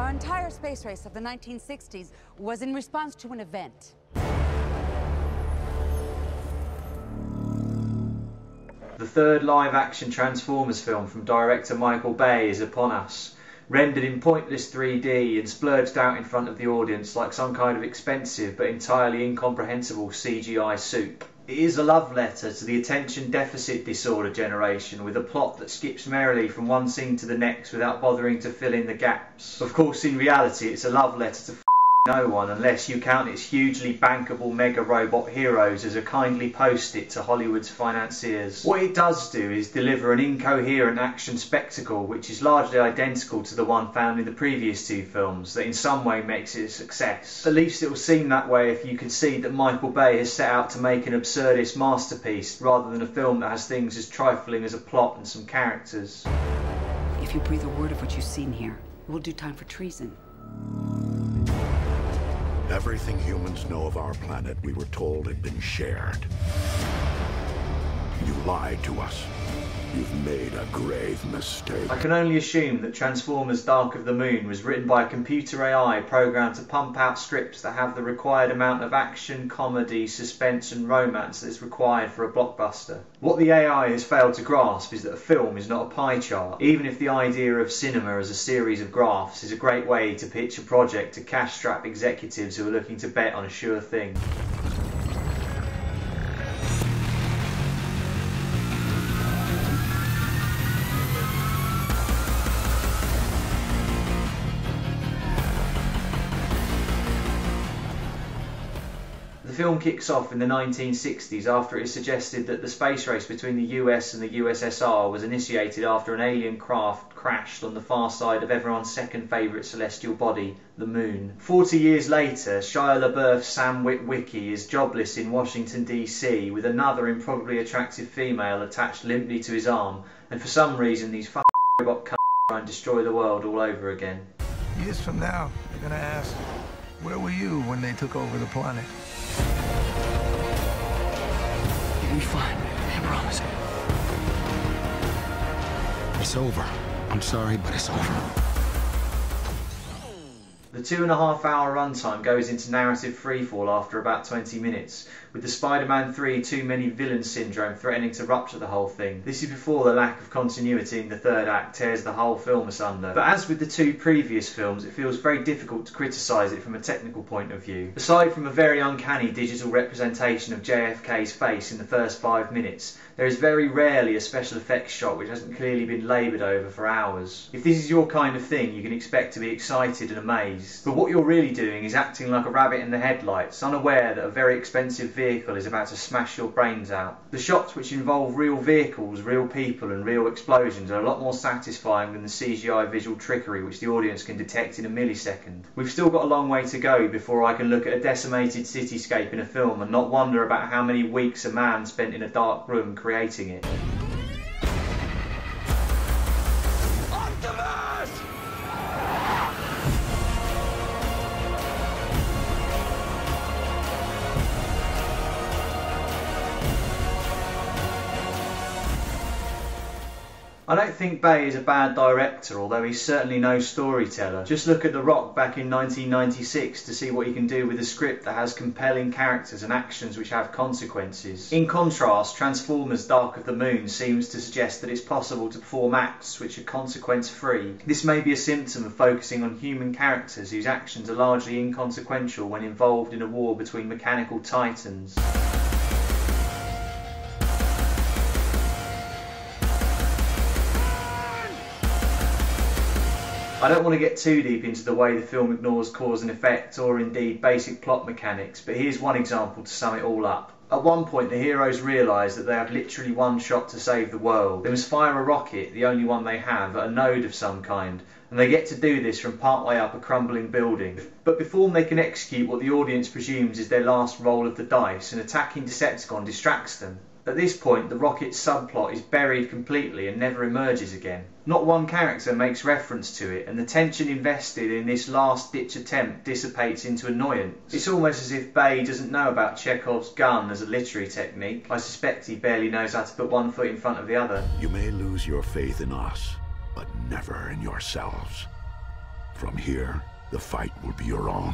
Our entire space race of the 1960s was in response to an event. The third live-action Transformers film from director Michael Bay is upon us, rendered in pointless 3D and splurged out in front of the audience like some kind of expensive but entirely incomprehensible CGI soup. It is a love letter to the attention deficit disorder generation, with a plot that skips merrily from one scene to the next without bothering to fill in the gaps. Of course, in reality, it's a love letter to no one, unless you count its hugely bankable mega robot heroes as a kindly post-it to Hollywood's financiers. What it does do is deliver an incoherent action spectacle which is largely identical to the one found in the previous two films, that in some way makes it a success. At least it will seem that way if you concede that Michael Bay has set out to make an absurdist masterpiece rather than a film that has things as trifling as a plot and some characters. If you breathe a word of what you've seen here, it will do time for treason. Everything humans know of our planet, we were told, had been shared. You lied to us. You've made a grave mistake. I can only assume that Transformers Dark of the Moon was written by a computer AI programmed to pump out scripts that have the required amount of action, comedy, suspense and romance that is required for a blockbuster. What the AI has failed to grasp is that a film is not a pie chart, even if the idea of cinema as a series of graphs is a great way to pitch a project to cash-strapped executives who are looking to bet on a sure thing. The film kicks off in the 1960s after it is suggested that the space race between the US and the USSR was initiated after an alien craft crashed on the far side of everyone's second favourite celestial body, the Moon. 40 years later, Shia LaBeouf's Sam Witwicky is jobless in Washington DC with another improbably attractive female attached limply to his arm, and for some reason these fucking robot cunts try and destroy the world all over again. Years from now, they're gonna ask, where were you when they took over the planet? You'll be fine, I promise. It's over. I'm sorry, but it's over. The 2.5-hour runtime goes into narrative freefall after about 20 minutes, with the Spider-Man 3 too many villains syndrome threatening to rupture the whole thing. This is before the lack of continuity in the third act tears the whole film asunder. But as with the two previous films, it feels very difficult to criticise it from a technical point of view. Aside from a very uncanny digital representation of JFK's face in the first 5 minutes, there is very rarely a special effects shot which hasn't clearly been laboured over for hours. If this is your kind of thing, you can expect to be excited and amazed. But what you're really doing is acting like a rabbit in the headlights, unaware that a very expensive vehicle is about to smash your brains out. The shots which involve real vehicles, real people and real explosions are a lot more satisfying than the CGI visual trickery which the audience can detect in a millisecond. We've still got a long way to go before I can look at a decimated cityscape in a film and not wonder about how many weeks a man spent in a dark room creating it. I don't think Bay is a bad director, although he's certainly no storyteller. Just look at The Rock back in 1996 to see what he can do with a script that has compelling characters and actions which have consequences. In contrast, Transformers Dark of the Moon seems to suggest that it's possible to perform acts which are consequence-free. This may be a symptom of focusing on human characters whose actions are largely inconsequential when involved in a war between mechanical titans. I don't want to get too deep into the way the film ignores cause and effect or indeed basic plot mechanics, but here's one example to sum it all up. At one point the heroes realise that they have literally one shot to save the world. They must fire a rocket, the only one they have, at a node of some kind, and they get to do this from partway up a crumbling building. But before they can execute what the audience presumes is their last roll of the dice, an attacking Decepticon distracts them. At this point, the rocket's subplot is buried completely and never emerges again. Not one character makes reference to it, and the tension invested in this last-ditch attempt dissipates into annoyance. It's almost as if Bay doesn't know about Chekhov's gun as a literary technique. I suspect he barely knows how to put one foot in front of the other. You may lose your faith in us, but never in yourselves. From here, the fight will be your own.